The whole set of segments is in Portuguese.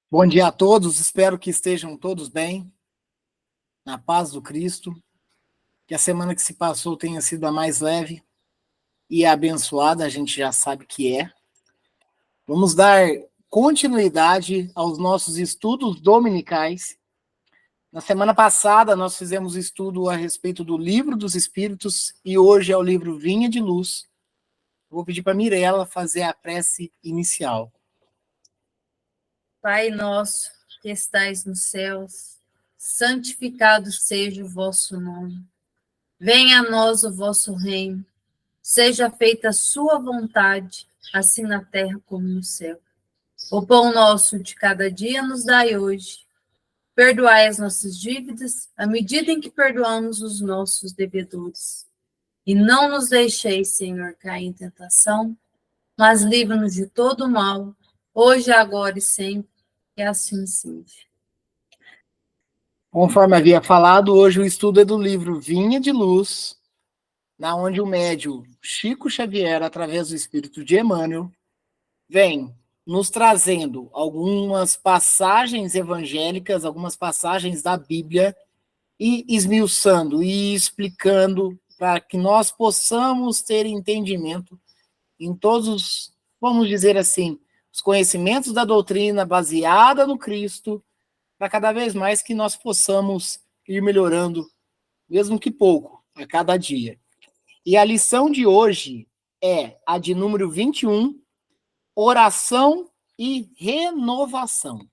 Bom dia a todos, espero que estejam todos bem, na paz do Cristo, que a semana que se passou tenha sido a mais leve e abençoada, a gente já sabe que é. Vamos dar continuidade aos nossos estudos dominicais. Na semana passada nós fizemos estudo a respeito do Livro dos Espíritos e hoje é o livro Vinha de Luz. Vou pedir para a Mirella fazer a prece inicial. Pai nosso, que estais nos céus, santificado seja o vosso nome. Venha a nós o vosso reino. Seja feita a sua vontade, assim na terra como no céu. O pão nosso de cada dia nos dai hoje. Perdoai as nossas dívidas, à medida em que perdoamos os nossos devedores. E não nos deixeis, Senhor, cair em tentação, mas livra-nos de todo mal, hoje, agora e sempre. Que assim seja. Conforme havia falado, hoje o estudo é do livro Vinha de Luz, na onde o médium Chico Xavier, através do espírito de Emmanuel, vem nos trazendo algumas passagens evangélicas, algumas passagens da Bíblia, e esmiuçando e explicando para que nós possamos ter entendimento em todos, vamos dizer assim, os conhecimentos da doutrina baseada no Cristo, para cada vez mais que nós possamos ir melhorando, mesmo que pouco, a cada dia. E a lição de hoje é a de número 21, oração e renovação.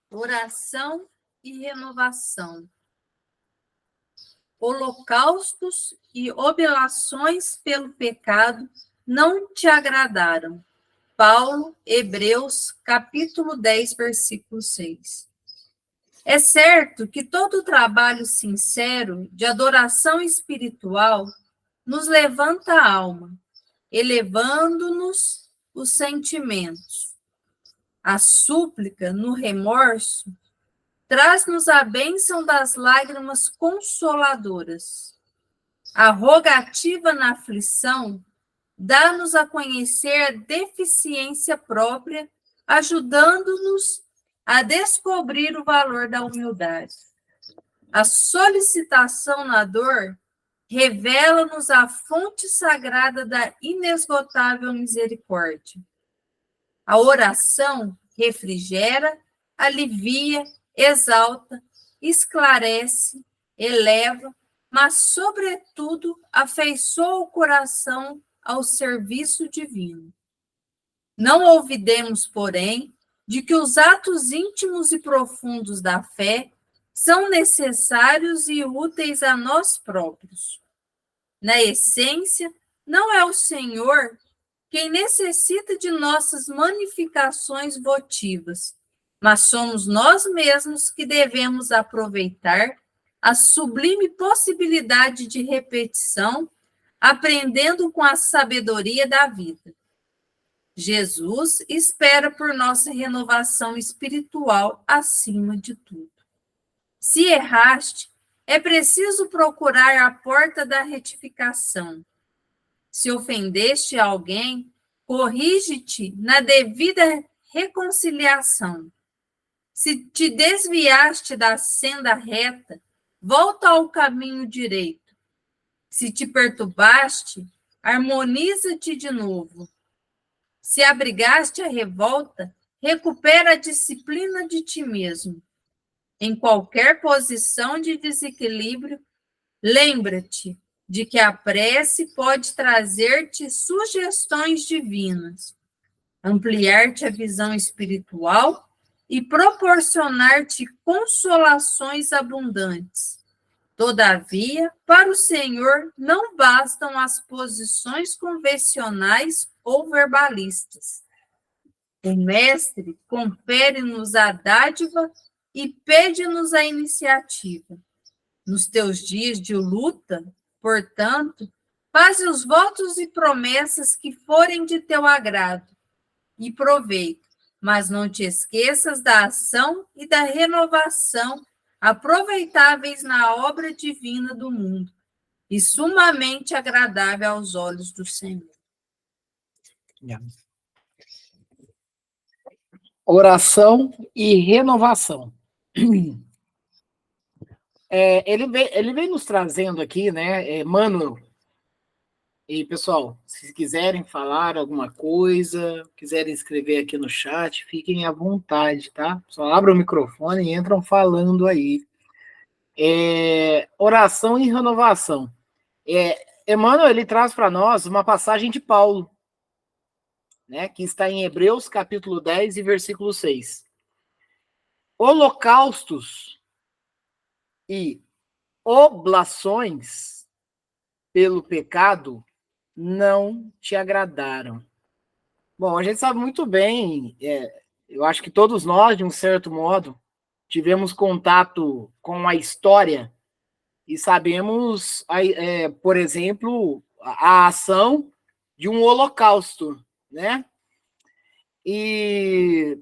Oração e renovação. Holocaustos e oblações pelo pecado não te agradaram. Paulo, Hebreus, capítulo 10, versículo 6. É certo que todo trabalho sincero de adoração espiritual nos levanta a alma, elevando-nos os sentimentos. A súplica no remorso traz-nos a bênção das lágrimas consoladoras. A rogativa na aflição dá-nos a conhecer a deficiência própria, ajudando-nos a descobrir o valor da humildade. A solicitação na dor revela-nos a fonte sagrada da inesgotável misericórdia. A oração refrigera, alivia, exalta, esclarece, eleva, mas, sobretudo, afeiçoa o coração ao serviço divino. Não olvidemos, porém, de que os atos íntimos e profundos da fé são necessários e úteis a nós próprios. Na essência, não é o Senhor quem necessita de nossas magnificações votivas, mas somos nós mesmos que devemos aproveitar a sublime possibilidade de repetição, aprendendo com a sabedoria da vida. Jesus espera por nossa renovação espiritual acima de tudo. Se erraste, é preciso procurar a porta da retificação. Se ofendeste alguém, corrige-te na devida reconciliação. Se te desviaste da senda reta, volta ao caminho direito. Se te perturbaste, harmoniza-te de novo. Se abrigaste a revolta, recupera a disciplina de ti mesmo. Em qualquer posição de desequilíbrio, lembra-te de que a prece pode trazer-te sugestões divinas, ampliar-te a visão espiritual e proporcionar-te consolações abundantes. Todavia, para o Senhor não bastam as posições convencionais ou verbalistas. O Mestre confere-nos a dádiva e pede-nos a iniciativa. Nos teus dias de luta, portanto, faze os votos e promessas que forem de teu agrado e proveito, mas não te esqueças da ação e da renovação aproveitáveis na obra divina do mundo e sumamente agradável aos olhos do Senhor. Oração e renovação. Ele vem nos trazendo aqui, né, Emmanuel. E, pessoal, se quiserem falar alguma coisa, quiserem escrever aqui no chat, fiquem à vontade, tá? Só abram o microfone e entram falando aí. Oração e renovação. Emmanuel, ele traz para nós uma passagem de Paulo, né, que está em Hebreus, capítulo 10 e versículo 6. Holocaustos e oblações pelo pecado não te agradaram. Bom, a gente sabe muito bem, eu acho que todos nós, de um certo modo, tivemos contato com a história e sabemos, por exemplo, a ação de um holocausto, né? E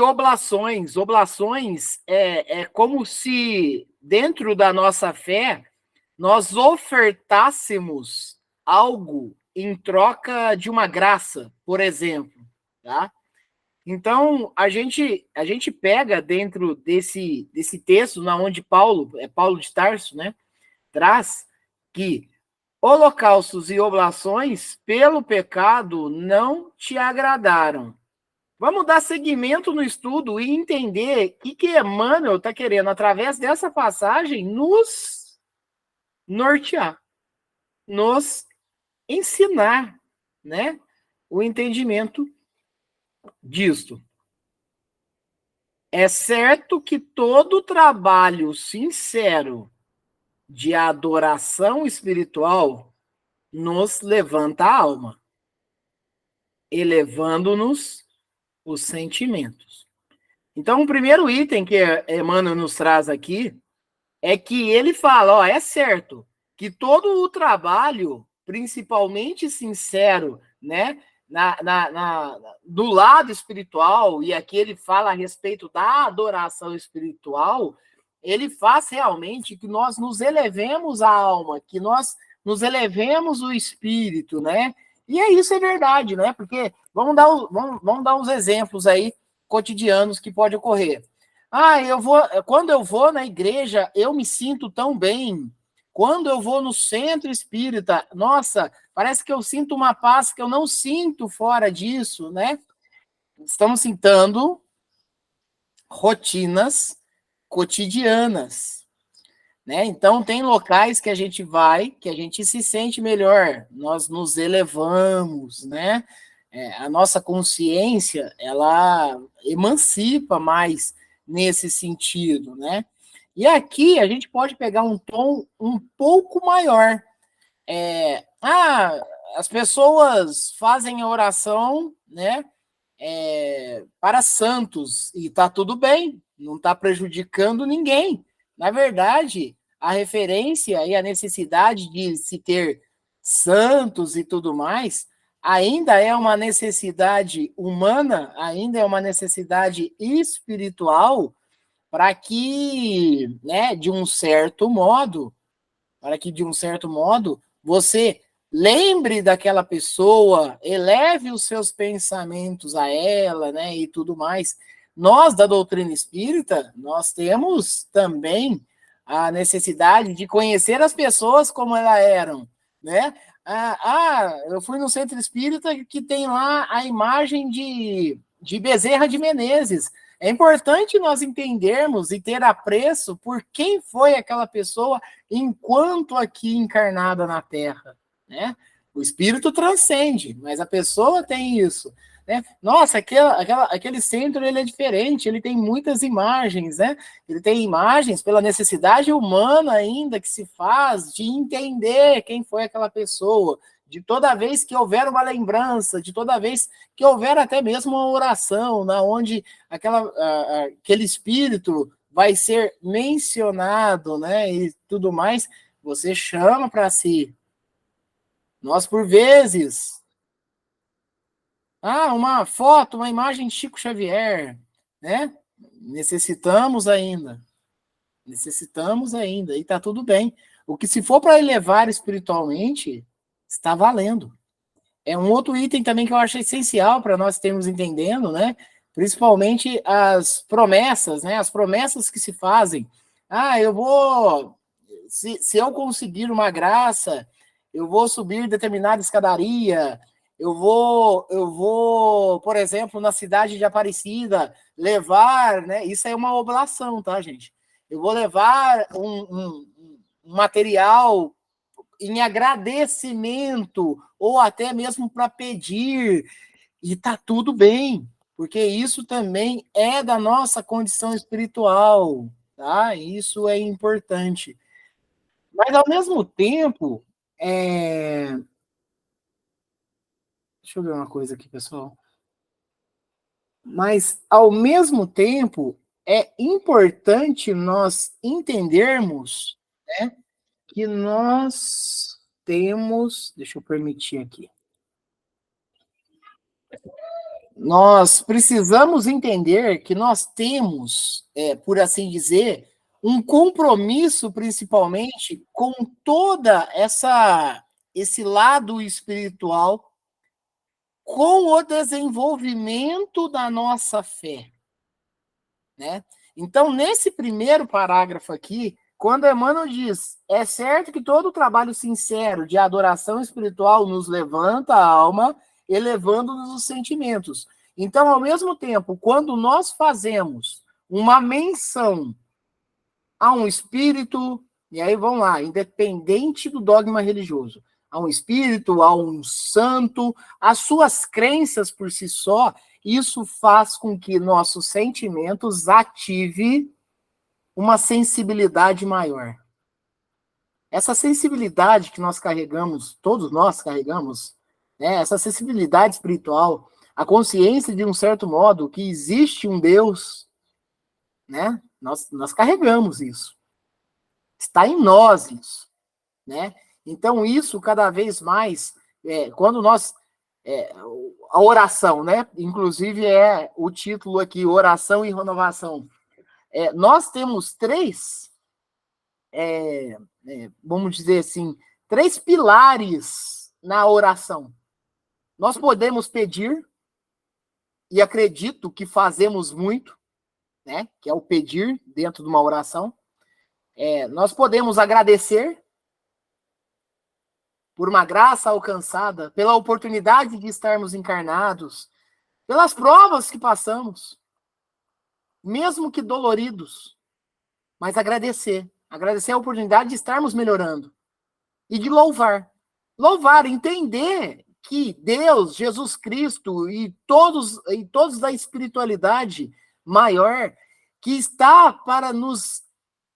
oblações é como se, dentro da nossa fé, nós ofertássemos algo em troca de uma graça, por exemplo, tá? Então, a gente pega dentro desse texto, na onde Paulo de Tarso, né, traz que holocaustos e oblações pelo pecado não te agradaram. Vamos dar seguimento no estudo e entender o que Emmanuel está querendo, através dessa passagem, nos nortear, nos ensinar, né, o entendimento disto. É certo que todo trabalho sincero de adoração espiritual nos levanta a alma, elevando-nos os sentimentos. Então, o primeiro item que Emmanuel nos traz aqui é que ele fala, é certo que todo o trabalho, principalmente sincero, né, do lado espiritual, e aqui ele fala a respeito da adoração espiritual, ele faz realmente que nós nos elevemos a alma, que nós nos elevemos o espírito, né? E isso é verdade, né? Porque vamos dar uns exemplos aí cotidianos que pode ocorrer. Quando eu vou na igreja, eu me sinto tão bem. Quando eu vou no centro espírita, nossa, parece que eu sinto uma paz que eu não sinto fora disso, né? Estamos citando rotinas cotidianas, né? Então, tem locais que a gente vai, que a gente se sente melhor, nós nos elevamos, né? A nossa consciência, ela emancipa mais nesse sentido, né? E aqui a gente pode pegar um tom um pouco maior. As pessoas fazem a oração, né, para santos, e tá tudo bem, não está prejudicando ninguém. Na verdade, a referência e a necessidade de se ter santos e tudo mais ainda é uma necessidade humana, ainda é uma necessidade espiritual, para que, né, de um certo modo, você lembre daquela pessoa, eleve os seus pensamentos a ela, né, e tudo mais. Nós, da doutrina espírita, nós temos também a necessidade de conhecer as pessoas como elas eram, né? Eu fui no centro espírita que tem lá a imagem de Bezerra de Menezes. É importante nós entendermos e ter apreço por quem foi aquela pessoa enquanto aqui encarnada na Terra, né? O espírito transcende, mas a pessoa tem isso, né? Nossa, aquele centro, ele é diferente, ele tem muitas imagens, né? Ele tem imagens pela necessidade humana ainda que se faz de entender quem foi aquela pessoa, de toda vez que houver uma lembrança, de toda vez que houver até mesmo uma oração, na onde aquele espírito vai ser mencionado, né, e tudo mais, você chama para si. Nós, por vezes, uma foto, uma imagem de Chico Xavier, né? Necessitamos ainda, e está tudo bem. O que se for para elevar espiritualmente, está valendo. É um outro item também que eu acho essencial para nós termos entendendo, né? Principalmente as promessas, né? As promessas que se fazem. Ah, eu vou... Se eu conseguir uma graça, eu vou subir determinada escadaria, por exemplo, na cidade de Aparecida, levar, né? Isso é uma oblação, tá, gente? Eu vou levar um material em agradecimento, ou até mesmo para pedir, e tá tudo bem, porque isso também é da nossa condição espiritual, tá? Isso é importante. Mas, ao mesmo tempo, deixa eu ver uma coisa aqui, pessoal. Mas, ao mesmo tempo, é importante nós entendermos, né, que nós temos. Deixa eu permitir aqui. Nós precisamos entender que nós temos, por assim dizer, um compromisso, principalmente, com toda esse lado espiritual, com o desenvolvimento da nossa fé, né? Então, nesse primeiro parágrafo aqui, quando Emmanuel diz, é certo que todo trabalho sincero de adoração espiritual nos levanta a alma, elevando-nos os sentimentos. Então, ao mesmo tempo, quando nós fazemos uma menção a um espírito, e aí vamos lá, independente do dogma religioso, a um espírito, a um santo, as suas crenças por si só, isso faz com que nossos sentimentos ative uma sensibilidade maior. Essa sensibilidade que nós carregamos, todos nós carregamos, né, essa sensibilidade espiritual, a consciência de um certo modo que existe um Deus, né? Nós carregamos isso. Está em nós isso, né? Então isso cada vez mais, quando nós a oração, né? Inclusive é o título aqui, oração e renovação. Nós temos três, vamos dizer assim, três pilares na oração. Nós podemos pedir, e acredito que fazemos muito, né? Que é o pedir dentro de uma oração. Nós podemos agradecer por uma graça alcançada, pela oportunidade de estarmos encarnados, pelas provas que passamos, mesmo que doloridos, mas agradecer. Agradecer a oportunidade de estarmos melhorando. E de louvar. Louvar, entender que Deus, Jesus Cristo e todos da espiritualidade maior, que está para nos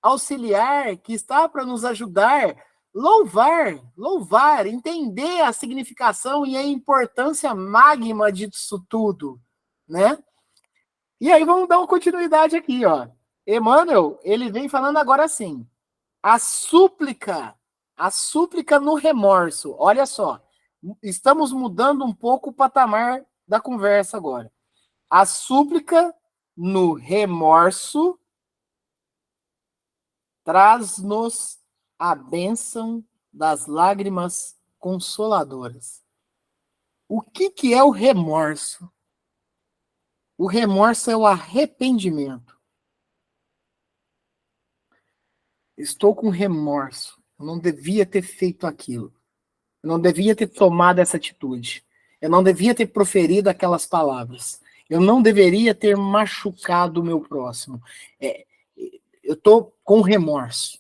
auxiliar, que está para nos ajudar, louvar, entender a significação e a importância magma disso tudo, né? E aí vamos dar uma continuidade aqui, ó. Emmanuel, ele vem falando agora assim, a súplica no remorso. Olha só, estamos mudando um pouco o patamar da conversa agora. A súplica no remorso traz-nos a bênção das lágrimas consoladoras. O que é o remorso? O remorso é o arrependimento. Estou com remorso. Eu não devia ter feito aquilo. Eu não devia ter tomado essa atitude. Eu não devia ter proferido aquelas palavras. Eu não deveria ter machucado o meu próximo. Eu estou com remorso.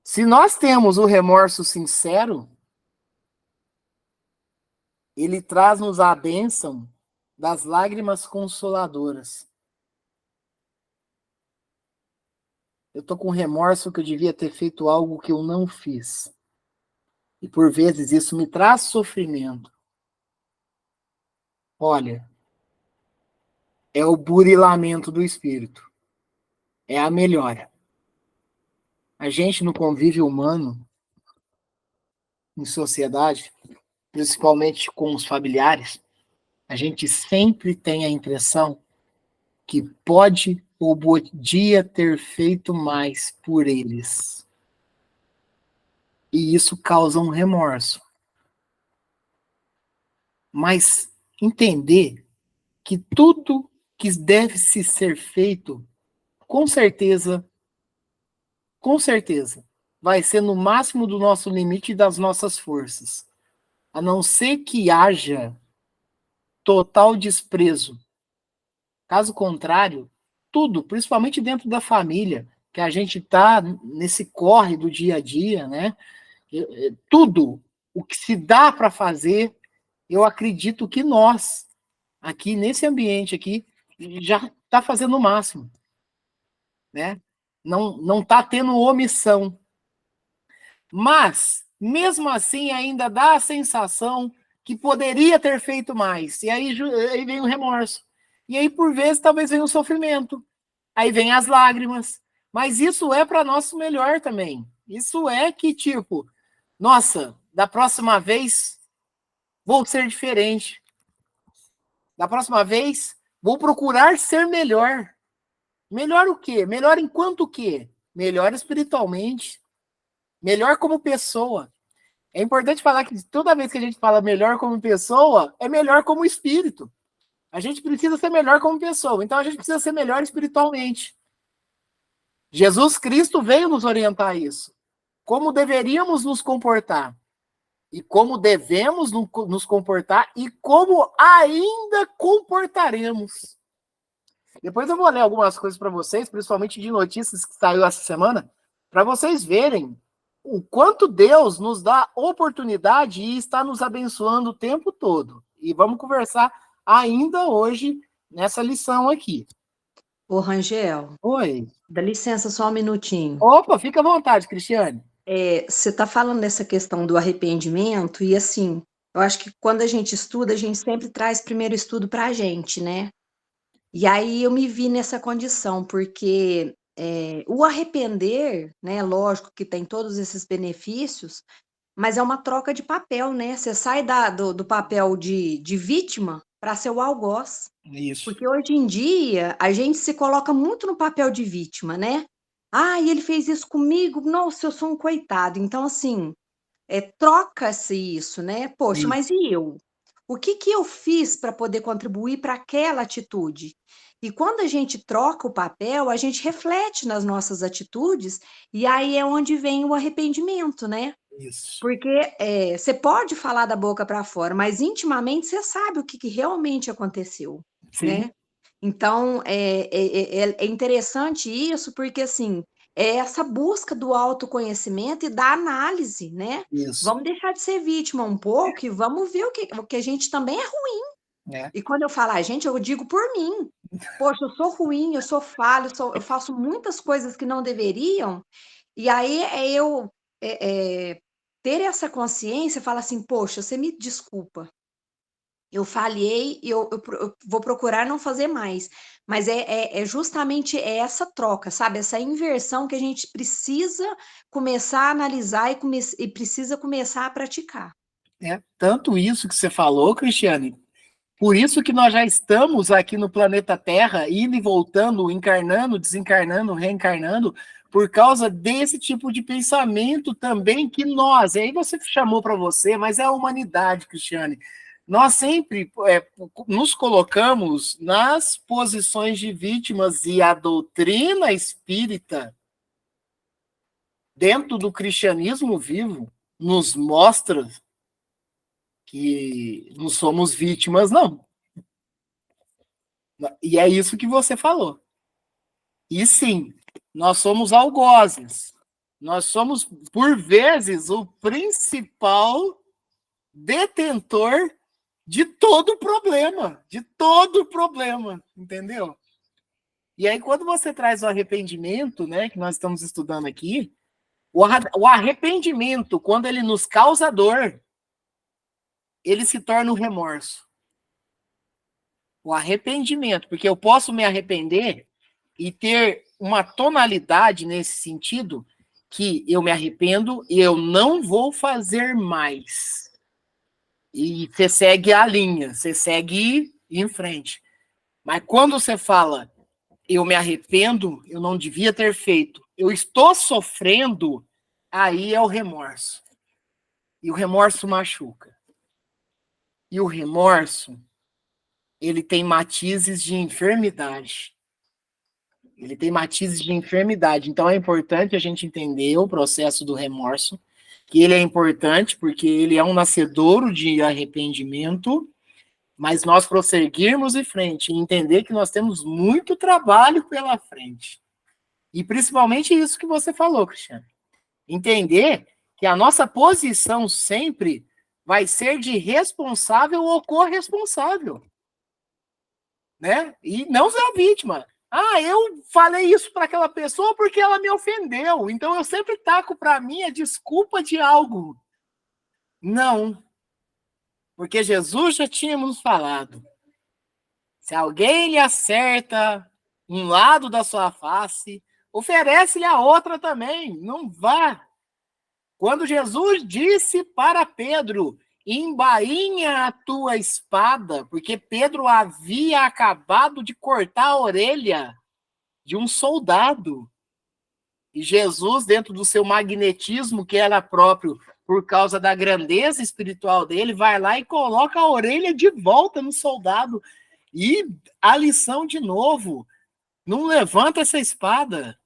Se nós temos o remorso sincero, ele traz-nos a bênção das lágrimas consoladoras. Eu estou com remorso que eu devia ter feito algo que eu não fiz. E por vezes isso me traz sofrimento. Olha, é o burilamento do espírito. É a melhora. A gente no convívio humano, em sociedade, principalmente com os familiares, a gente sempre tem a impressão que pode ou podia ter feito mais por eles. E isso causa um remorso. Mas entender que tudo que deve se ser feito, com certeza, vai ser no máximo do nosso limite e das nossas forças. A não ser que haja total desprezo. Caso contrário, tudo, principalmente dentro da família, que a gente está nesse corre do dia a dia, né? Tudo o que se dá para fazer, eu acredito que nós, aqui nesse ambiente aqui, já está fazendo o máximo, né? Não está tendo omissão. Mas, mesmo assim, ainda dá a sensação que poderia ter feito mais. E aí vem o remorso. E aí, por vezes, talvez venha o sofrimento. Aí vem as lágrimas. Mas isso é para nosso melhor também. Isso é que, tipo, nossa, da próxima vez vou ser diferente. Da próxima vez vou procurar ser melhor. Melhor o quê? Melhor enquanto o quê? Melhor espiritualmente. Melhor como pessoa. É importante falar que toda vez que a gente fala melhor como pessoa, é melhor como espírito. A gente precisa ser melhor como pessoa. Então a gente precisa ser melhor espiritualmente. Jesus Cristo veio nos orientar a isso. Como deveríamos nos comportar. E como devemos nos comportar e como ainda comportaremos. Depois eu vou ler algumas coisas para vocês, principalmente de notícias que saiu essa semana, para vocês verem o quanto Deus nos dá oportunidade e está nos abençoando o tempo todo. E vamos conversar ainda hoje nessa lição aqui. Ô, Rangel, Oi. dá licença só um minutinho. Opa, fica à vontade, Cristiane. Você está falando dessa questão do arrependimento, e assim, eu acho que quando a gente estuda, a gente sempre traz primeiro estudo para a gente, né? E aí eu me vi nessa condição, porque o arrepender, né? Lógico que tem todos esses benefícios, mas é uma troca de papel, né? Você sai do papel de vítima para ser o algoz. Isso. Porque hoje em dia a gente se coloca muito no papel de vítima, né? Ah, e ele fez isso comigo, nossa, eu sou um coitado. Então, assim, troca-se isso, né? Poxa, Isso. mas e eu? O que que eu fiz para poder contribuir para aquela atitude? E quando a gente troca o papel, a gente reflete nas nossas atitudes, e aí é onde vem o arrependimento, né? Isso. Porque você pode falar da boca para fora, mas intimamente você sabe o que, que realmente aconteceu, Sim. né? Então, é interessante isso, porque, assim, é essa busca do autoconhecimento e da análise, né? Isso. Vamos deixar de ser vítima um pouco e vamos ver o que a gente também é ruim. É. E quando eu falo a gente, eu digo por mim. Poxa, eu sou ruim, eu sou falho, eu faço muitas coisas que não deveriam, e aí eu ter essa consciência, falar assim, poxa, você me desculpa, eu falhei e eu vou procurar não fazer mais. Mas é justamente essa troca, sabe? Essa inversão que a gente precisa começar a analisar e precisa começar a praticar. Tanto isso que você falou, Cristiane, por isso que nós já estamos aqui no planeta Terra, indo e voltando, encarnando, desencarnando, reencarnando, por causa desse tipo de pensamento também que nós, e aí você chamou para você, mas é a humanidade, Cristiane. Nós sempre nos colocamos nas posições de vítimas e a doutrina espírita, dentro do cristianismo vivo, nos mostra que não somos vítimas, não. E é isso que você falou. E sim, nós somos algozes. Nós somos, por vezes, o principal detentor de todo problema, entendeu? E aí, quando você traz o arrependimento, né, que nós estamos estudando aqui, o arrependimento, quando ele nos causa dor, ele se torna o remorso. O arrependimento, porque eu posso me arrepender e ter uma tonalidade nesse sentido que eu me arrependo e eu não vou fazer mais. E você segue a linha, você segue em frente. Mas quando você fala, eu me arrependo, eu não devia ter feito, eu estou sofrendo, aí é o remorso. E o remorso machuca. E o remorso, ele tem matizes de enfermidade. Ele tem matizes de enfermidade. Então é importante a gente entender o processo do remorso, que ele é importante porque ele é um nascedouro de arrependimento, mas nós prosseguirmos em frente e entender que nós temos muito trabalho pela frente. E principalmente isso que você falou, Cristiano. Entender que a nossa posição sempre vai ser de responsável ou corresponsável, né? E não ser a vítima. Ah, eu falei isso para aquela pessoa porque ela me ofendeu, então eu sempre taco para mim a desculpa de algo. Não, porque Jesus já tinha nos falado. Se alguém lhe acerta um lado da sua face, oferece-lhe a outra também, não vá. Quando Jesus disse para Pedro, embainha a tua espada, porque Pedro havia acabado de cortar a orelha de um soldado. E Jesus, dentro do seu magnetismo, que era próprio por causa da grandeza espiritual dele, vai lá e coloca a orelha de volta no soldado. E a lição de novo, não levanta essa espada,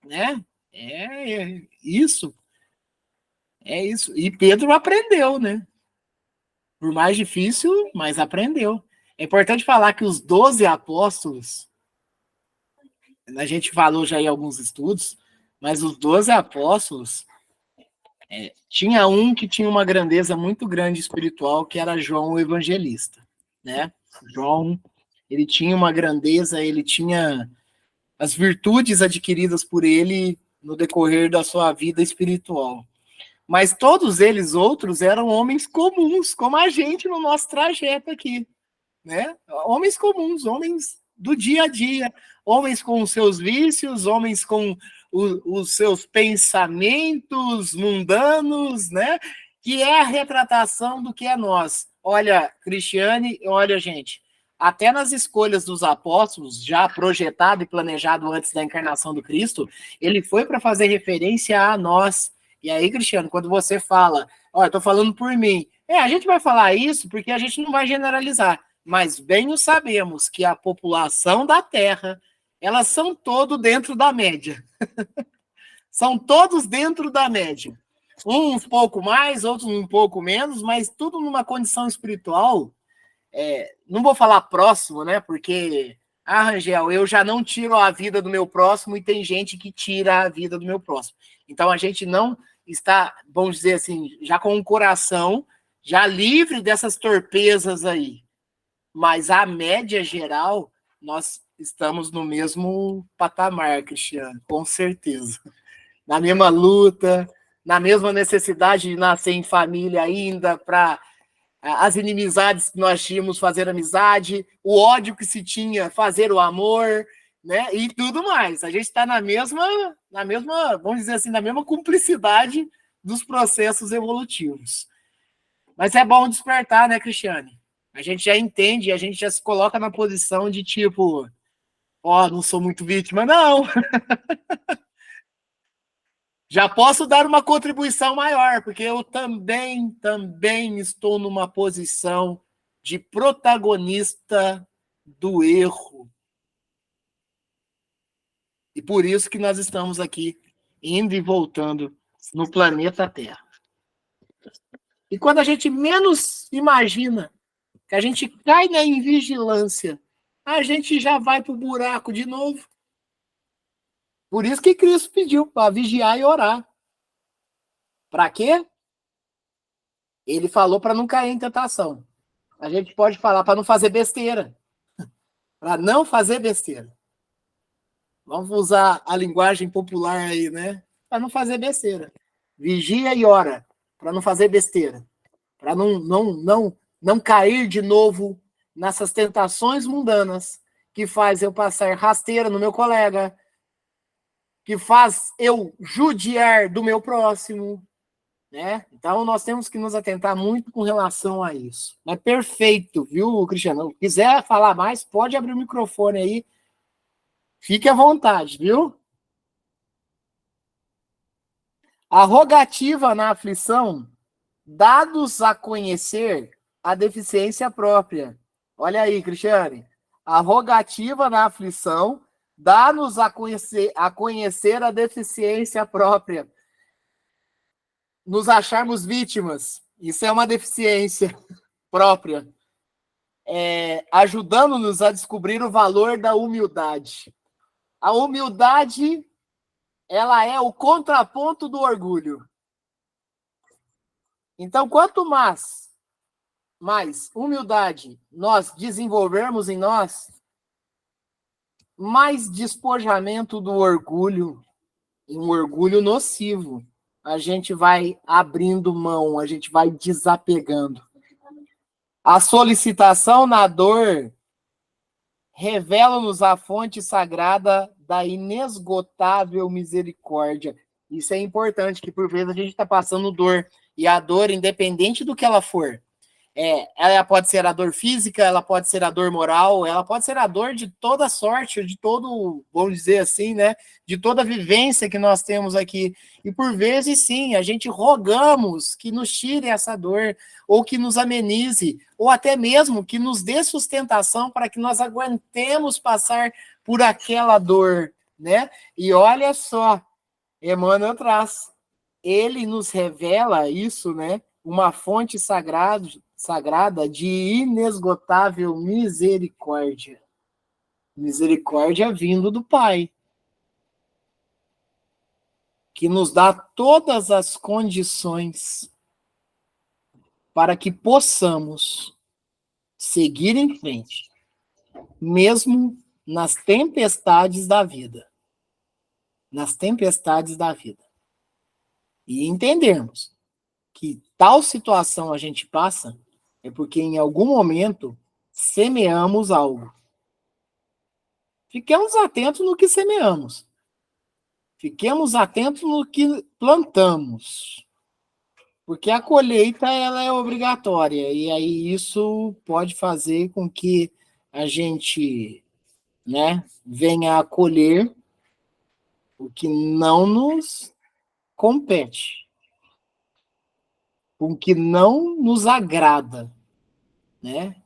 né? É isso. É isso. E Pedro aprendeu, né? Por mais difícil, mas aprendeu. É importante falar que os 12 apóstolos, a gente falou já em alguns estudos, mas os 12 apóstolos, tinha um que tinha uma grandeza muito grande espiritual, que era João o Evangelista, né? João, ele tinha uma grandeza, ele tinha as virtudes adquiridas por ele no decorrer da sua vida espiritual. Mas todos eles outros eram homens comuns, como a gente no nosso trajeto aqui, né? Homens comuns, homens do dia a dia, homens com os seus vícios, homens com os seus pensamentos mundanos, né? Que é a retratação do que é nós. Olha, Cristiane, olha, gente, até nas escolhas dos apóstolos, já projetado e planejado antes da encarnação do Cristo, ele foi para fazer referência a nós. E aí, Cristiano, quando você fala, olha, estou falando por mim, a gente vai falar isso porque a gente não vai generalizar, mas bem o sabemos que a população da Terra, elas são todos dentro da média. São todos dentro da média. Uns um pouco mais, outros um pouco menos, mas tudo numa condição espiritual, não vou falar próximo, né? Porque, Rangel, eu já não tiro a vida do meu próximo e tem gente que tira a vida do meu próximo. Então, a gente não está, vamos dizer assim, já com o coração já livre dessas torpezas aí. Mas a média geral, nós estamos no mesmo patamar, Cristiano, com certeza. Na mesma luta, na mesma necessidade de nascer em família ainda, para as inimizades que nós tínhamos fazer amizade, o ódio que se tinha fazer o amor, né? E tudo mais. A gente está na mesma, vamos dizer assim, na mesma cumplicidade dos processos evolutivos. Mas é bom despertar, né, Cristiane? A gente já entende, a gente já se coloca na posição de tipo, não sou muito vítima, não. Já posso dar uma contribuição maior, porque eu também estou numa posição de protagonista do erro. E por isso que nós estamos aqui, indo e voltando no planeta Terra. E quando a gente menos imagina que a gente cai na invigilância, a gente já vai para o buraco de novo. Por isso que Cristo pediu para vigiar e orar. Para quê? Ele falou para não cair em tentação. A gente pode falar para não fazer besteira. Para não fazer besteira. Vamos usar a linguagem popular aí, né? Para não fazer besteira. Vigia e ora. Para não fazer besteira. Para não cair de novo nessas tentações mundanas que faz eu passar rasteira no meu colega, que faz eu judiar do meu próximo, né? Então, nós temos que nos atentar muito com relação a isso. Mas perfeito, viu, Cristiano? Se quiser falar mais, pode abrir o microfone aí. Fique à vontade, viu? A rogativa na aflição, dados a conhecer a deficiência própria, Olha aí, Cristiane. A rogativa na aflição dá-nos a conhecer a deficiência própria. Nos acharmos vítimas. Isso é uma deficiência própria. Ajudando-nos a descobrir o valor da humildade. A humildade, ela é o contraponto do orgulho. Então, quanto mais humildade nós desenvolvermos em nós, mais despojamento do orgulho, e um orgulho nocivo, a gente vai abrindo mão, a gente vai desapegando. A solicitação na dor revela-nos a fonte sagrada da inesgotável misericórdia. Isso é importante, que por vezes a gente está passando dor, e a dor, independente do que ela for, ela pode ser a dor física, ela pode ser a dor moral, ela pode ser a dor de toda sorte, de todo, vamos dizer assim, né, de toda a vivência que nós temos aqui. E por vezes, sim, a gente rogamos que nos tire essa dor, ou que nos amenize, ou até mesmo que nos dê sustentação para que nós aguentemos passar por aquela dor, né? E olha só, Emmanuel traz, ele nos revela isso, né? Uma fonte sagrada de inesgotável misericórdia. Misericórdia vindo do Pai, que nos dá todas as condições para que possamos seguir em frente, mesmo nas tempestades da vida. Nas tempestades da vida. E entendermos que tal situação a gente passa é porque em algum momento semeamos algo. Fiquemos atentos no que semeamos. Fiquemos atentos no que plantamos. Porque a colheita ela é obrigatória. E aí isso pode fazer com que a gente, né, venha a colher o que não nos compete. O que não nos agrada, né?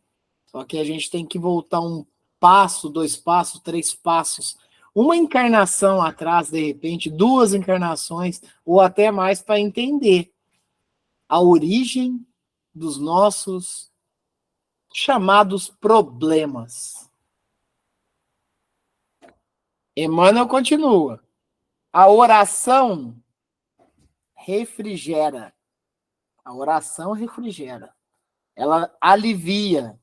Só que a gente tem que voltar um passo, 2 passos, 3 passos, uma encarnação atrás, de repente, 2 encarnações, ou até mais, para entender a origem dos nossos chamados problemas. Emmanuel continua. A oração refrigera. A oração refrigera. Ela alivia,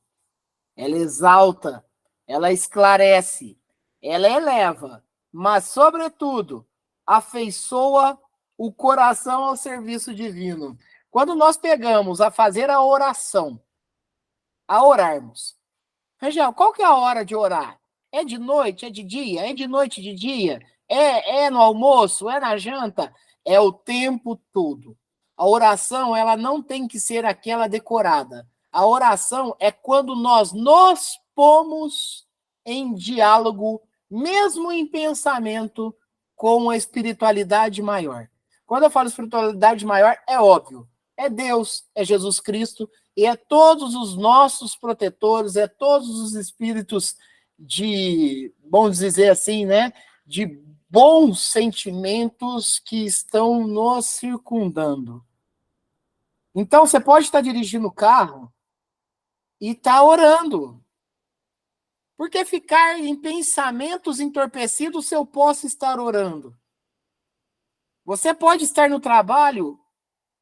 ela exalta, ela esclarece, ela eleva, mas, sobretudo, afeiçoa o coração ao serviço divino. Quando nós pegamos a fazer a oração, a orarmos, Rangel, qual que é a hora de orar? É de noite, é de dia, é de noite, de dia, é no almoço, é na janta, é o tempo todo. A oração, ela não tem que ser aquela decorada. A oração é quando nós nos pomos em diálogo, mesmo em pensamento, com a espiritualidade maior. Quando eu falo espiritualidade maior, é óbvio. É Deus, é Jesus Cristo, e é todos os nossos protetores, é todos os espíritos de, vamos dizer assim, né, de bons sentimentos que estão nos circundando. Então, você pode estar dirigindo o carro e estar orando. Porque ficar em pensamentos entorpecidos se eu posso estar orando? Você pode estar no trabalho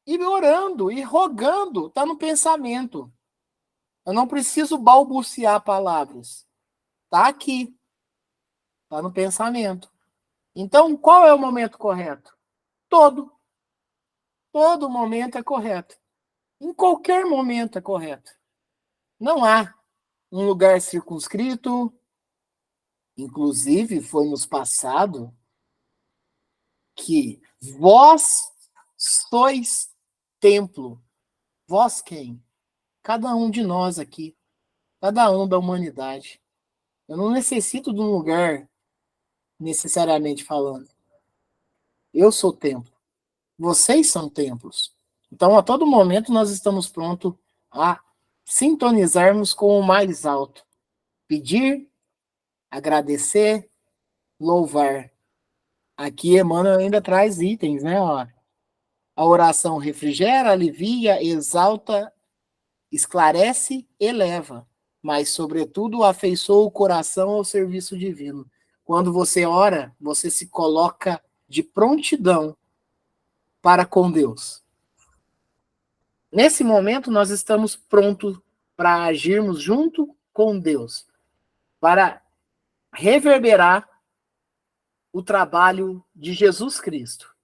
e orando, e rogando, está no pensamento. Eu não preciso balbuciar palavras. Está aqui. Está no pensamento. Então, qual é o momento correto? Todo. Todo momento é correto. Em qualquer momento é correto. Não há um lugar circunscrito. Inclusive, foi nos passado que vós sois templo. Vós quem? Cada um de nós aqui. Cada um da humanidade. Eu não necessito de um lugar, necessariamente falando. Eu sou templo. Vocês são templos. Então, a todo momento, nós estamos prontos a sintonizarmos com o mais alto. Pedir, agradecer, louvar. Aqui Emmanuel ainda traz itens, né? Ó. A oração refrigera, alivia, exalta, esclarece, eleva, mas, sobretudo, afeiçoa o coração ao serviço divino. Quando você ora, você se coloca de prontidão para com Deus. Nesse momento, nós estamos prontos para agirmos junto com Deus, para reverberar o trabalho de Jesus Cristo.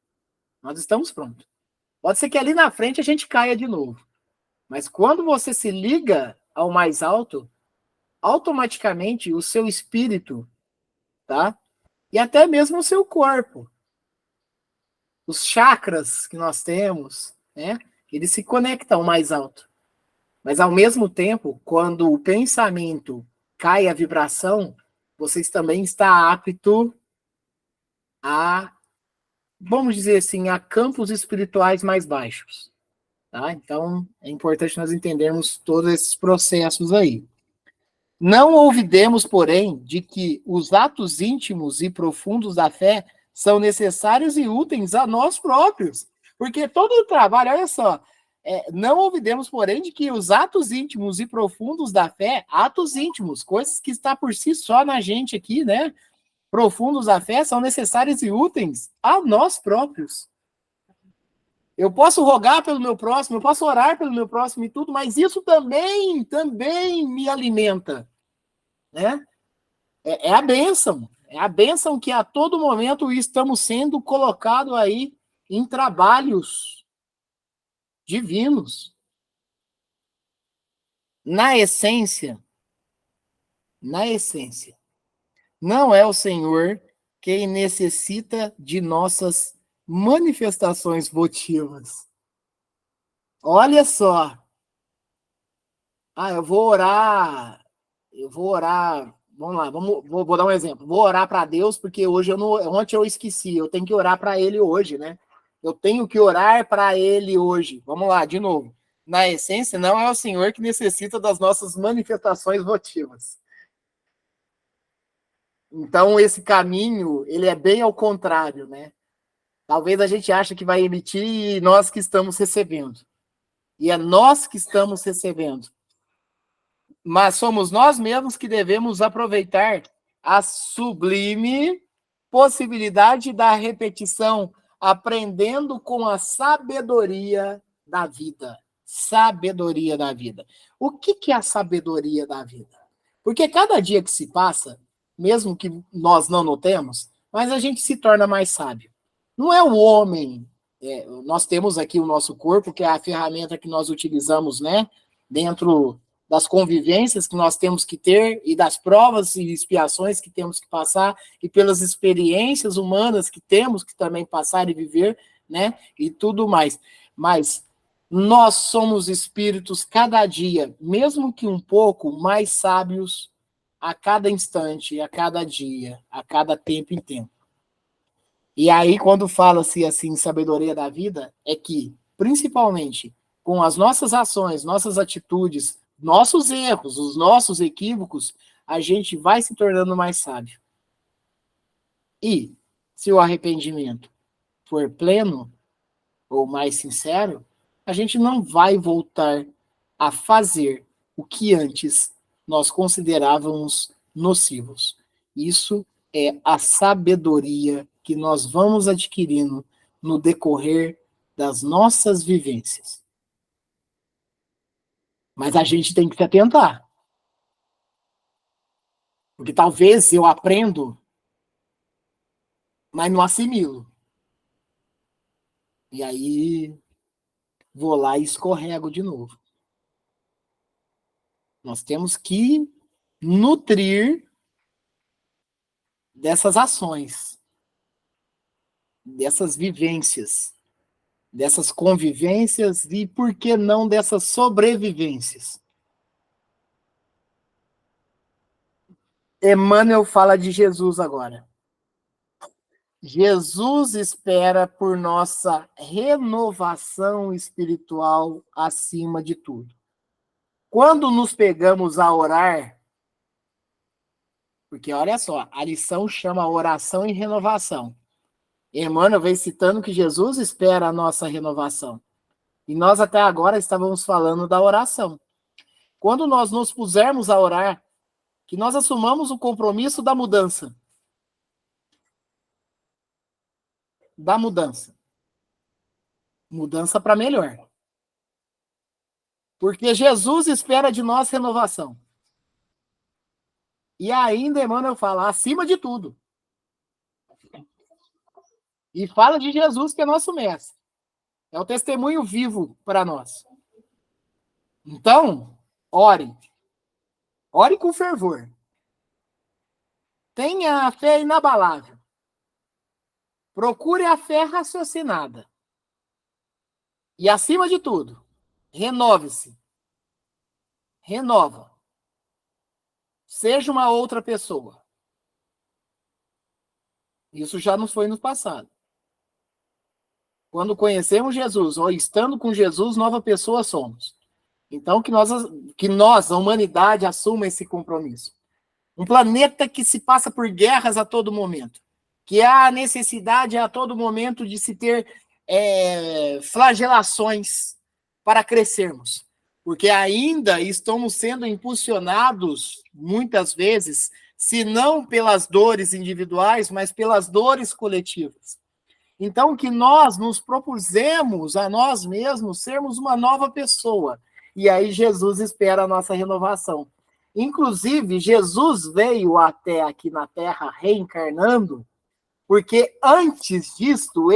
Nós estamos prontos. Pode ser que ali na frente a gente caia de novo. Mas quando você se liga ao mais alto, automaticamente o seu espírito, tá? E até mesmo o seu corpo, os chakras que nós temos, né? Eles se conectam ao mais alto. Mas ao mesmo tempo, quando o pensamento cai a vibração, vocês também está apto a, vamos dizer assim, a campos espirituais mais baixos. Tá? Então, é importante nós entendermos todos esses processos aí. Não olvidemos, porém, de que os atos íntimos e profundos da fé são necessários e úteis a nós próprios. Porque todo o trabalho, olha só, não olvidemos, porém, de que os atos íntimos e profundos da fé, atos íntimos, coisas que está por si só na gente aqui, né? Profundos da fé, são necessários e úteis a nós próprios. Eu posso rogar pelo meu próximo, eu posso orar pelo meu próximo e tudo, mas isso também me alimenta, né? É a bênção que a todo momento estamos sendo colocados aí em trabalhos divinos. Na essência, não é o Senhor quem necessita de nossas manifestações votivas. Olha só. Eu vou orar. Vamos lá, vou dar um exemplo. Vou orar para Deus, porque ontem eu esqueci. Eu tenho que orar para Ele hoje, né? Eu tenho que orar para Ele hoje. Vamos lá, de novo. Na essência, não é o Senhor que necessita das nossas manifestações votivas. Então, esse caminho, ele é bem ao contrário, né? Talvez a gente ache que vai emitir e nós que estamos recebendo. E é nós que estamos recebendo. Mas somos nós mesmos que devemos aproveitar a sublime possibilidade da repetição, aprendendo com a sabedoria da vida. Sabedoria da vida. O que é a sabedoria da vida? Porque cada dia que se passa, mesmo que nós não notemos, mas a gente se torna mais sábio. Não é o homem. Nós temos aqui o nosso corpo, que é a ferramenta que nós utilizamos, né? Dentro das convivências que nós temos que ter e das provas e expiações que temos que passar e pelas experiências humanas que temos que também passar e viver, né? E tudo mais. Mas nós somos espíritos cada dia, mesmo que um pouco mais sábios a cada instante, a cada dia, a cada tempo em tempo. E aí, quando fala-se assim, sabedoria da vida, é que, principalmente, com as nossas ações, nossas atitudes, nossos erros, os nossos equívocos, a gente vai se tornando mais sábio. E, se o arrependimento for pleno, ou mais sincero, a gente não vai voltar a fazer o que antes nós considerávamos nocivos. Isso é a sabedoria que nós vamos adquirindo no decorrer das nossas vivências. Mas a gente tem que se atentar. Porque talvez eu aprendo, mas não assimilo. E aí vou lá e escorrego de novo. Nós temos que nutrir dessas ações, dessas vivências, dessas convivências e, por que não, dessas sobrevivências. Emmanuel fala de Jesus agora. Jesus espera por nossa renovação espiritual acima de tudo. Quando nos pegamos a orar, porque olha só, a lição chama oração e renovação. Emmanuel vem citando que Jesus espera a nossa renovação. E nós até agora estávamos falando da oração. Quando nós nos pusermos a orar, que nós assumamos o compromisso da mudança. Da mudança. Mudança para melhor. Porque Jesus espera de nós renovação. E ainda Emmanuel fala, acima de tudo. E fala de Jesus, que é nosso mestre. É o testemunho vivo para nós. Então, ore. Ore com fervor. Tenha a fé inabalável. Procure a fé raciocinada. E, acima de tudo, renove-se. Renova. Seja uma outra pessoa. Isso já não foi no passado. Quando conhecemos Jesus, ou estando com Jesus, nova pessoa somos. Então, que nós, a humanidade, assuma esse compromisso. Um planeta que se passa por guerras a todo momento. Que há necessidade a todo momento de se ter flagelações para crescermos. Porque ainda estamos sendo impulsionados, muitas vezes, se não pelas dores individuais, mas pelas dores coletivas. Então, que nós nos propusemos a nós mesmos sermos uma nova pessoa. E aí Jesus espera a nossa renovação. Inclusive, Jesus veio até aqui na Terra reencarnando, porque antes disto,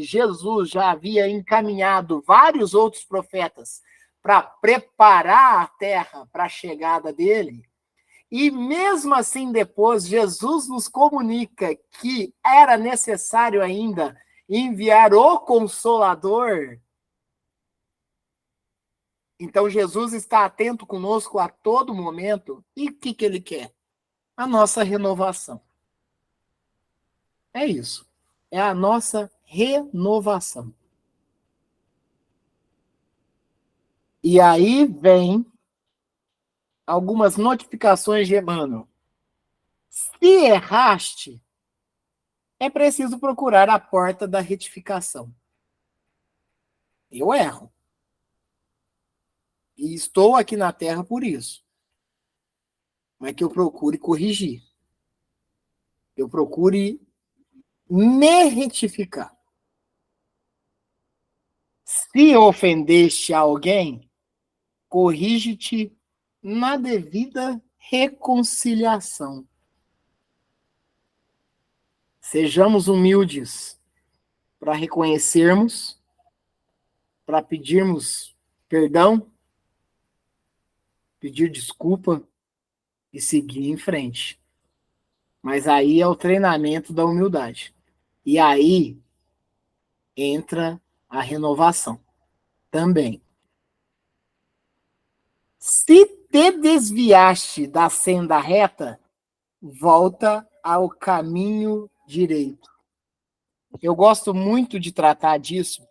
Jesus, já havia encaminhado vários outros profetas para preparar a Terra para a chegada dele. E mesmo assim, depois, Jesus nos comunica que era necessário ainda enviar o Consolador. Então, Jesus está atento conosco a todo momento. E o que ele quer? A nossa renovação. É isso. É a nossa renovação. E aí vem algumas notificações de Emmanuel. Se erraste, é preciso procurar a porta da retificação. Eu erro. E estou aqui na Terra por isso. Mas que eu procure corrigir. Eu procure me retificar. Se ofendeste alguém, corrige-te na devida reconciliação. Sejamos humildes para reconhecermos, para pedirmos perdão, pedir desculpa e seguir em frente. Mas aí é o treinamento da humildade. E aí entra a renovação também. Se te desviaste da senda reta, volta ao caminho direito. Eu gosto muito de tratar disso,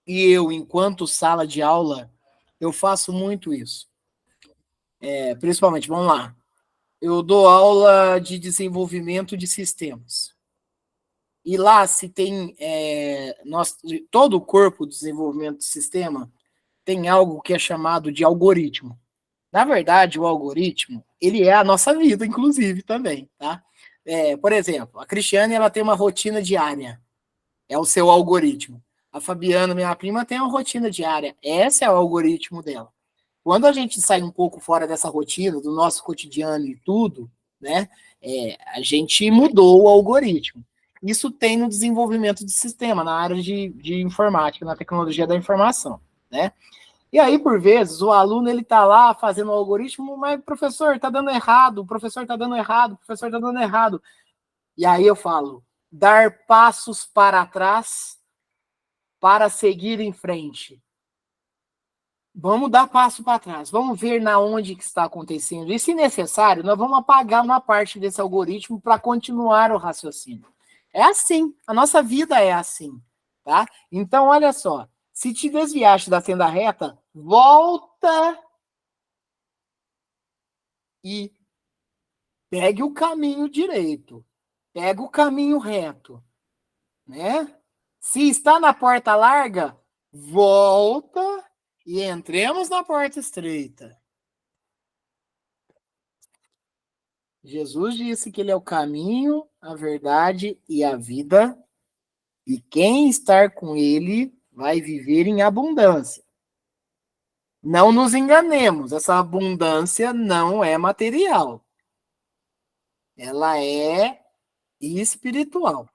e eu, enquanto sala de aula, eu faço muito isso. Principalmente, vamos lá, eu dou aula de desenvolvimento de sistemas. E lá se tem, todo o corpo do desenvolvimento de sistema tem algo que é chamado de algoritmo. Na verdade, o algoritmo, ele é a nossa vida, inclusive, também, tá? Por exemplo, a Cristiane, ela tem uma rotina diária. É o seu algoritmo. A Fabiana, minha prima, tem uma rotina diária. Esse é o algoritmo dela. Quando a gente sai um pouco fora dessa rotina, do nosso cotidiano e tudo, né? A gente mudou o algoritmo. Isso tem no desenvolvimento de sistema, na área de informática, na tecnologia da informação, né? E aí, por vezes, o aluno ele está lá fazendo o algoritmo, mas professor, está dando errado, o professor está dando errado, o professor está dando errado. E aí eu falo, dar passos para trás para seguir em frente. Vamos dar passo para trás, vamos ver na onde que está acontecendo. E, se necessário, nós vamos apagar uma parte desse algoritmo para continuar o raciocínio. É assim, a nossa vida é assim, tá? Então, olha só, se te desviaste da senda reta, volta e pegue o caminho direito, pega o caminho reto, né? Se está na porta larga, volta e entremos na porta estreita. Jesus disse que ele é o caminho, a verdade e a vida, e quem estar com ele vai viver em abundância. Não nos enganemos, essa abundância não é material. Ela é espiritual.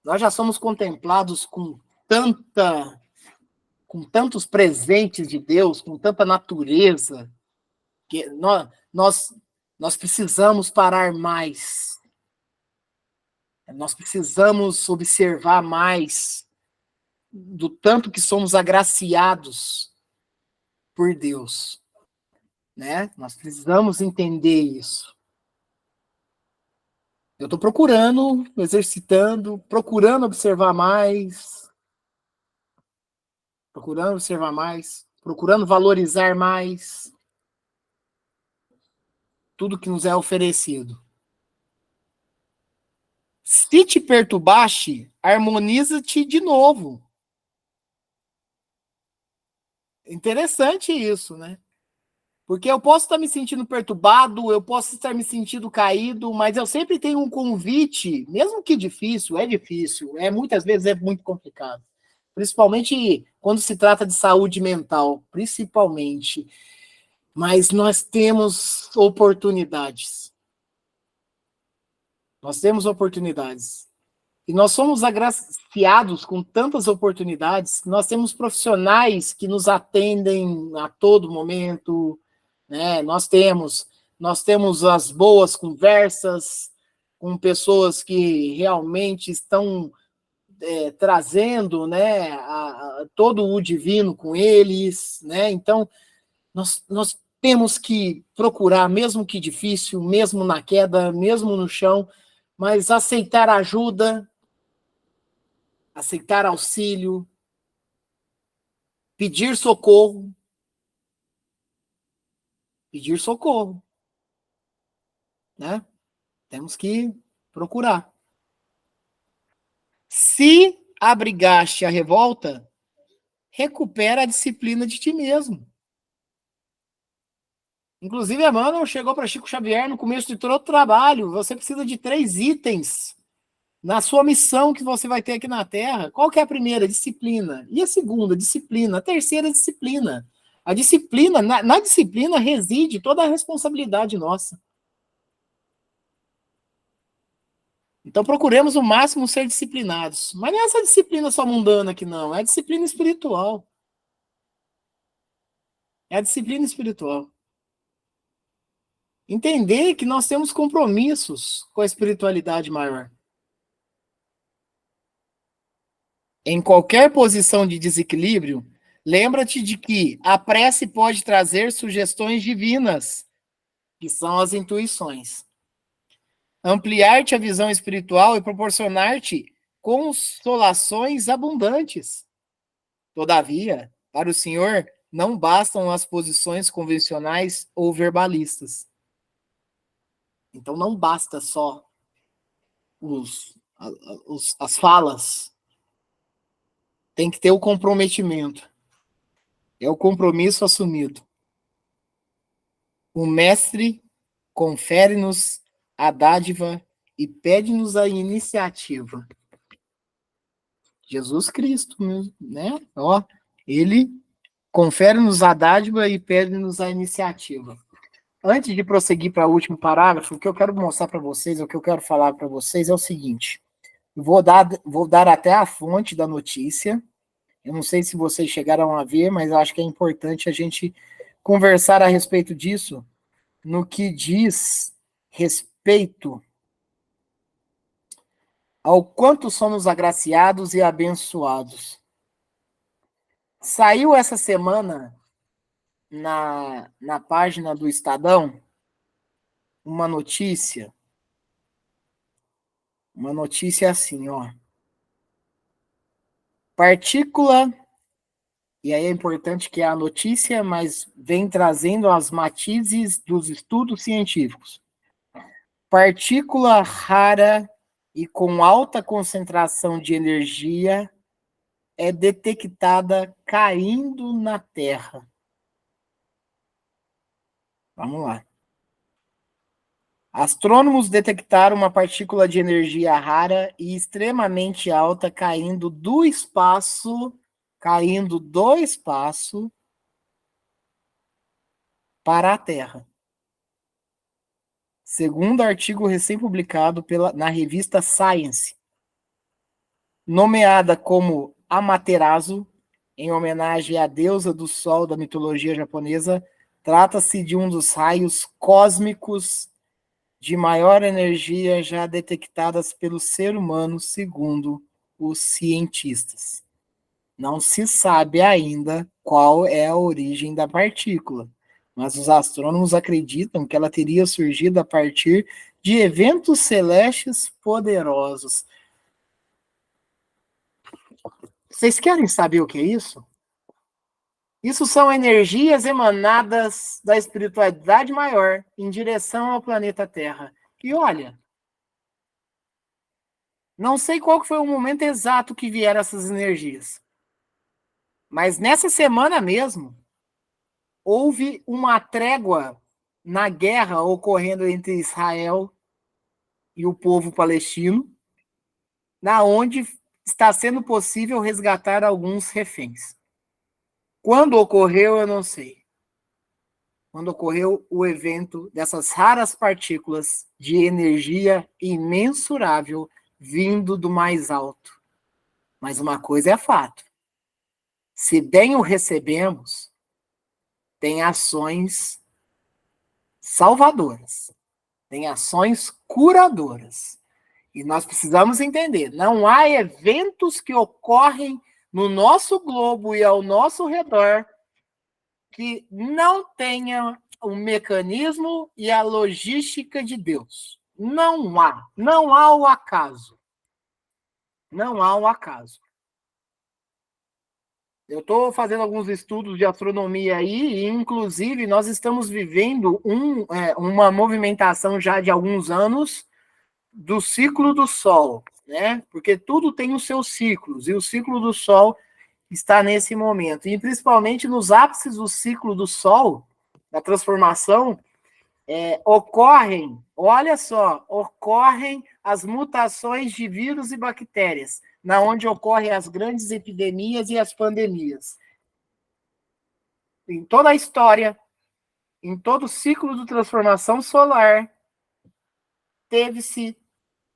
Nós já somos contemplados com tantos presentes de Deus, com tanta natureza, que nós precisamos parar mais. Nós precisamos observar mais do tanto que somos agraciados por Deus, né? Nós precisamos entender isso. Eu estou procurando, exercitando, procurando observar mais, procurando valorizar mais tudo que nos é oferecido. Se te perturbaste, harmoniza-te de novo. Interessante isso, né? Porque eu posso estar me sentindo perturbado, eu posso estar me sentindo caído, mas eu sempre tenho um convite, mesmo que difícil, muitas vezes é muito complicado. Principalmente quando se trata de saúde mental, principalmente. Mas nós temos oportunidades. Nós temos oportunidades. E nós somos agraciados com tantas oportunidades, nós temos profissionais que nos atendem a todo momento, né? Nós temos as boas conversas com pessoas que realmente estão trazendo, né, todo o divino com eles, né? Então, nós temos que procurar, mesmo que difícil, mesmo na queda, mesmo no chão, mas aceitar ajuda, aceitar auxílio, pedir socorro, né? Temos que procurar. Se abrigaste a revolta, recupera a disciplina de ti mesmo. Inclusive, a Emmanuel chegou para Chico Xavier no começo de todo o trabalho. Você precisa de 3 itens na sua missão que você vai ter aqui na Terra. Qual que é a primeira? Disciplina. E a segunda? Disciplina. A terceira? Disciplina. A disciplina, na disciplina reside toda a responsabilidade nossa. Então procuremos o máximo ser disciplinados. Mas não é essa disciplina só mundana aqui, não. É a disciplina espiritual. É a disciplina espiritual. Entender que nós temos compromissos com a espiritualidade maior. Em qualquer posição de desequilíbrio, lembra-te de que a prece pode trazer sugestões divinas, que são as intuições. Ampliar-te a visão espiritual e proporcionar-te consolações abundantes. Todavia, para o Senhor, não bastam as posições convencionais ou verbalistas. Então, não basta só as falas. Tem que ter o comprometimento. É o compromisso assumido. O mestre confere-nos a dádiva e pede-nos a iniciativa. Jesus Cristo, né? Ó, ele confere-nos a dádiva e pede-nos a iniciativa. Antes de prosseguir para o último parágrafo, o que eu quero mostrar para vocês, o que eu quero falar para vocês é o seguinte. Vou dar até a fonte da notícia. Eu não sei se vocês chegaram a ver, mas acho que é importante a gente conversar a respeito disso, no que diz respeito ao quanto somos agraciados e abençoados. Saiu essa semana na página do Estadão uma notícia assim, ó. Partícula e aí é importante que a notícia, mas vem trazendo as matizes dos estudos científicos. Partícula rara e com alta concentração de energia é detectada caindo na Terra. Vamos lá. Astrônomos detectaram uma partícula de energia rara e extremamente alta caindo do espaço para a Terra. Segundo artigo recém-publicado na revista Science, nomeada como Amaterasu, em homenagem à deusa do Sol da mitologia japonesa, trata-se de um dos raios cósmicos de maior energia já detectadas pelo ser humano, segundo os cientistas. Não se sabe ainda qual é a origem da partícula, mas os astrônomos acreditam que ela teria surgido a partir de eventos celestes poderosos. Vocês querem saber o que é isso? Isso são energias emanadas da espiritualidade maior em direção ao planeta Terra. E olha, não sei qual foi o momento exato que vieram essas energias, mas nessa semana mesmo, houve uma trégua na guerra ocorrendo entre Israel e o povo palestino, na onde está sendo possível resgatar alguns reféns. Quando ocorreu, eu não sei. Quando ocorreu o evento dessas raras partículas de energia imensurável vindo do mais alto. Mas uma coisa é fato. Se bem o recebemos, tem ações salvadoras, tem ações curadoras. E nós precisamos entender, não há eventos que ocorrem no nosso globo e ao nosso redor que não tenham o mecanismo e a logística de Deus. Não há o acaso. Não há o acaso. Eu estou fazendo alguns estudos de astronomia aí, e inclusive nós estamos vivendo uma movimentação já de alguns anos do ciclo do Sol, né? Porque tudo tem os seus ciclos, e o ciclo do Sol está nesse momento. E principalmente nos ápices do ciclo do Sol, da transformação, ocorrem as mutações de vírus e bactérias, na onde ocorrem as grandes epidemias e as pandemias. Em toda a história, em todo o ciclo de transformação solar, teve-se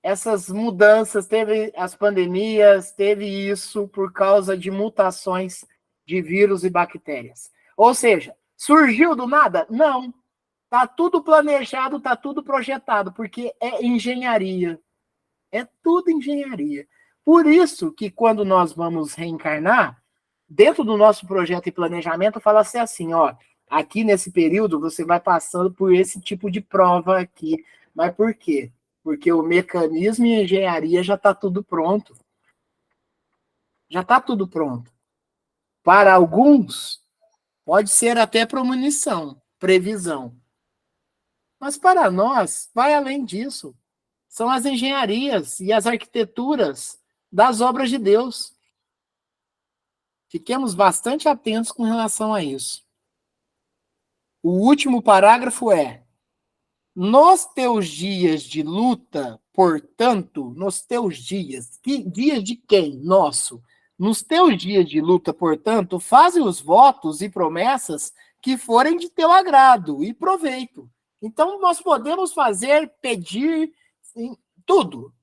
essas mudanças, teve as pandemias, teve isso por causa de mutações de vírus e bactérias. Ou seja, surgiu do nada? Não. Está tudo planejado, está tudo projetado, porque é engenharia. É tudo engenharia. Por isso que quando nós vamos reencarnar, dentro do nosso projeto e planejamento, fala-se assim, ó, aqui nesse período você vai passando por esse tipo de prova aqui. Mas por quê? Porque o mecanismo e a engenharia já está tudo pronto. Já está tudo pronto. Para alguns, pode ser até premonição, previsão. Mas para nós, vai além disso. São as engenharias e as arquiteturas das obras de Deus. Fiquemos bastante atentos com relação a isso. O último parágrafo é: nos teus dias de luta, portanto, nos teus dias, dias de quem? Nosso. Nos teus dias de luta, portanto, faze os votos e promessas que forem de teu agrado e proveito. Então, nós podemos fazer, pedir, tudo.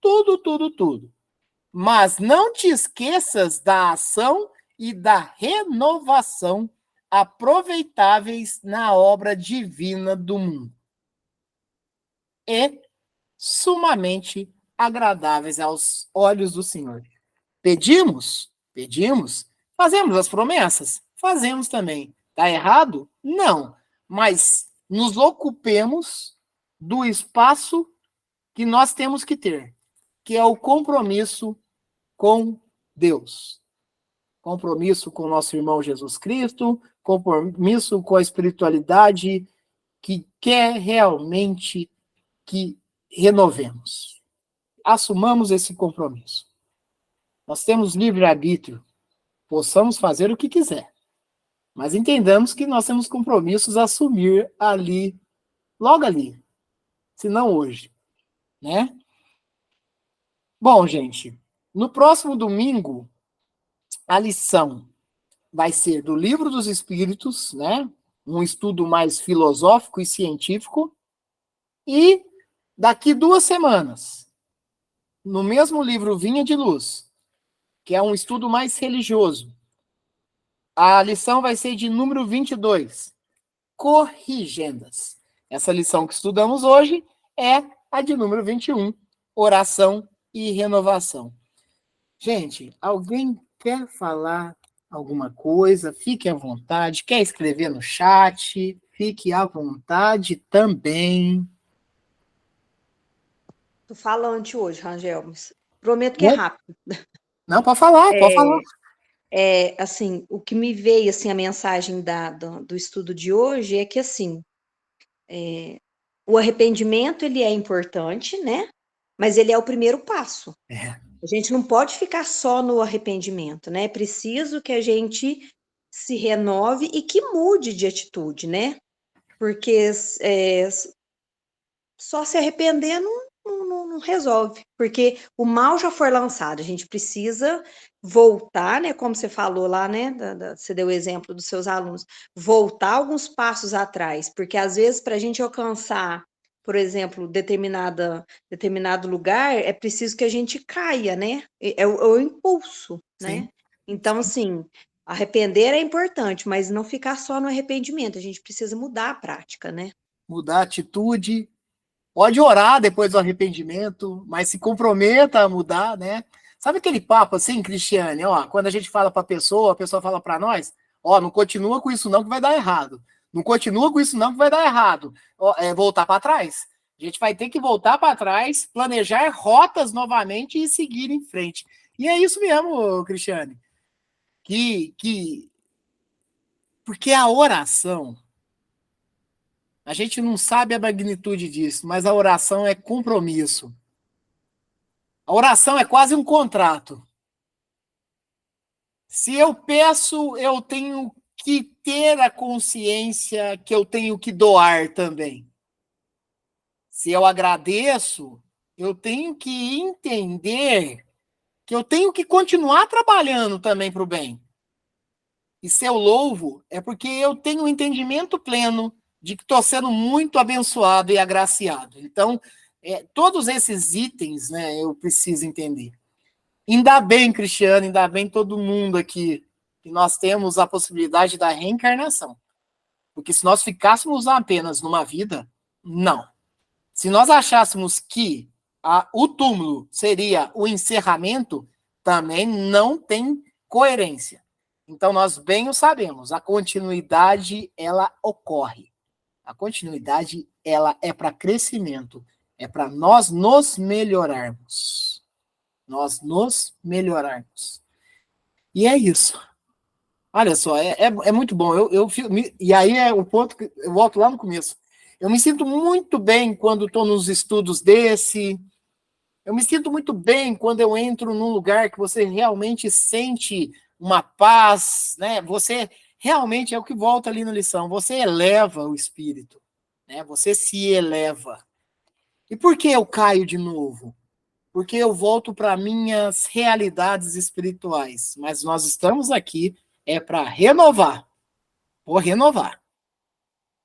Mas não te esqueças da ação e da renovação aproveitáveis na obra divina do mundo. E sumamente agradáveis aos olhos do Senhor. Pedimos? Fazemos as promessas? Fazemos também. Está errado? Não. Mas nos ocupemos do espaço que nós temos que ter, que é o compromisso com Deus. compromisso com o nosso irmão Jesus Cristo, compromisso com a espiritualidade que quer realmente que renovemos. Assumamos esse compromisso. Nós temos livre-arbítrio, possamos fazer o que quiser, mas entendamos que nós temos compromissos a assumir ali, logo ali, se não hoje, né? Bom, gente, no próximo domingo, a lição vai ser do Livro dos Espíritos, né? Um estudo mais filosófico e científico, e daqui 2 semanas, no mesmo livro Vinha de Luz, que é um estudo mais religioso, a lição vai ser de número 22, Corrigendas. Essa lição que estudamos hoje é a de número 21, Oração e Renovação. Gente, alguém quer falar alguma coisa? Fique à vontade. Quer escrever no chat? Fique à vontade também. Tô falante hoje, Rangel, mas prometo que é rápido. Não, pode falar, pode falar. Assim, o que me veio, assim, a mensagem do estudo de hoje é que, assim, o arrependimento, ele é importante, né? Mas ele é o primeiro passo. A gente não pode ficar só no arrependimento, né? É preciso que a gente se renove e que mude de atitude, né? Porque só se arrepender não resolve, porque o mal já foi lançado, a gente precisa voltar, né? Como você falou lá, né? Você deu o exemplo dos seus alunos, voltar alguns passos atrás, porque às vezes para a gente alcançar, por exemplo, determinado lugar, é preciso que a gente caia, né? É o impulso, né? Sim. Então, assim, arrepender é importante, mas não ficar só no arrependimento, a gente precisa mudar a prática, né? Mudar a atitude. Pode orar depois do arrependimento, mas se comprometa a mudar, né? Sabe aquele papo assim, Cristiane? Ó, quando a gente fala para a pessoa fala para nós, ó, não continua com isso não que vai dar errado. Não continua com isso não que vai dar errado. Ó, voltar para trás. A gente vai ter que voltar para trás, planejar rotas novamente e seguir em frente. E é isso mesmo, Cristiane. Porque a oração, a gente não sabe a magnitude disso, mas a oração é compromisso. A oração é quase um contrato. Se eu peço, eu tenho que ter a consciência que eu tenho que doar também. Se eu agradeço, eu tenho que entender que eu tenho que continuar trabalhando também para o bem. E se eu louvo, é porque eu tenho um entendimento pleno de que estou sendo muito abençoado e agraciado. Então, todos esses itens, né, eu preciso entender. Ainda bem, Cristiano, ainda bem todo mundo aqui, que nós temos a possibilidade da reencarnação. Porque se nós ficássemos apenas numa vida, não. Se nós achássemos que o túmulo seria o encerramento, também não tem coerência. Então, nós bem o sabemos, a continuidade, ela ocorre. A continuidade, ela é para crescimento, é para nós nos melhorarmos. Nós nos melhorarmos. E é isso. Olha só, é muito bom. E aí é o ponto que eu volto lá no começo. Eu me sinto muito bem quando estou nos estudos desse. Eu me sinto muito bem quando eu entro num lugar que você realmente sente uma paz, né? Você realmente é o que volta ali na lição. Você eleva o espírito, né? Você se eleva. E por que eu caio de novo? Porque eu volto para minhas realidades espirituais. Mas nós estamos aqui para renovar. Vou renovar.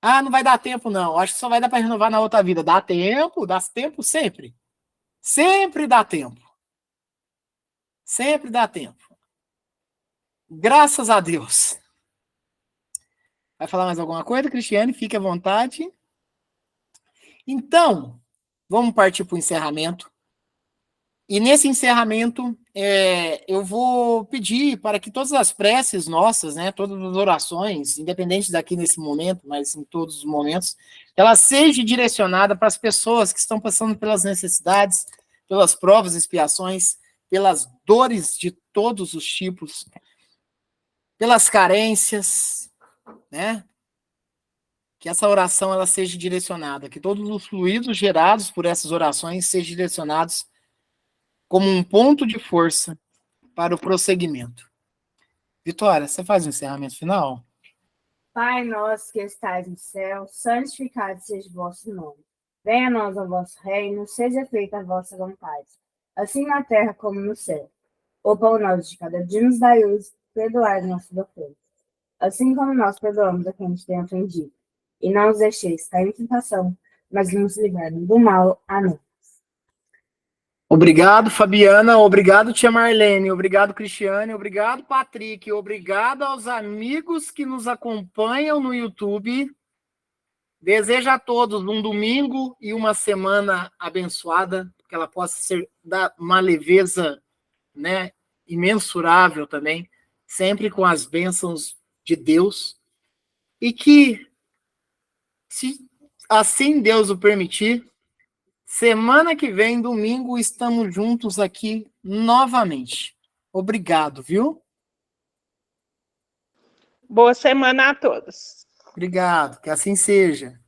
Ah, não vai dar tempo, não. Acho que só vai dar para renovar na outra vida. Dá tempo sempre. Sempre dá tempo. Sempre dá tempo. Graças a Deus. Vai falar mais alguma coisa, Cristiane? Fique à vontade. Então, vamos partir para o encerramento. E nesse encerramento, eu vou pedir para que todas as preces nossas, né, todas as orações, independente daqui nesse momento, mas em todos os momentos, ela seja direcionada para as pessoas que estão passando pelas necessidades, pelas provas, expiações, pelas dores de todos os tipos. pelas carências, né? Que essa oração ela seja direcionada, que todos os fluidos gerados por essas orações sejam direcionados como um ponto de força para o prosseguimento. Vitória, você faz o encerramento final? Pai nosso que estais no céu, santificado seja o vosso nome. Venha a nós o vosso reino, seja feita a vossa vontade, assim na terra como no céu. O pão nosso de cada dia nos dai hoje, perdoai as nossas ofensas, assim como nós perdoamos a quem nos tem ofendido. E não os deixeis cair em tentação, mas nos livrarem do mal. Amém. Obrigado, Fabiana. Obrigado, tia Marlene. Obrigado, Cristiane. Obrigado, Patrick. Obrigado aos amigos que nos acompanham no YouTube. Desejo a todos um domingo e uma semana abençoada, que ela possa ser uma leveza, né, imensurável também, sempre com as bênçãos de Deus. E que, se assim Deus o permitir, semana que vem, domingo, estamos juntos aqui novamente. Obrigado, viu? Boa semana a todos. Obrigado, que assim seja.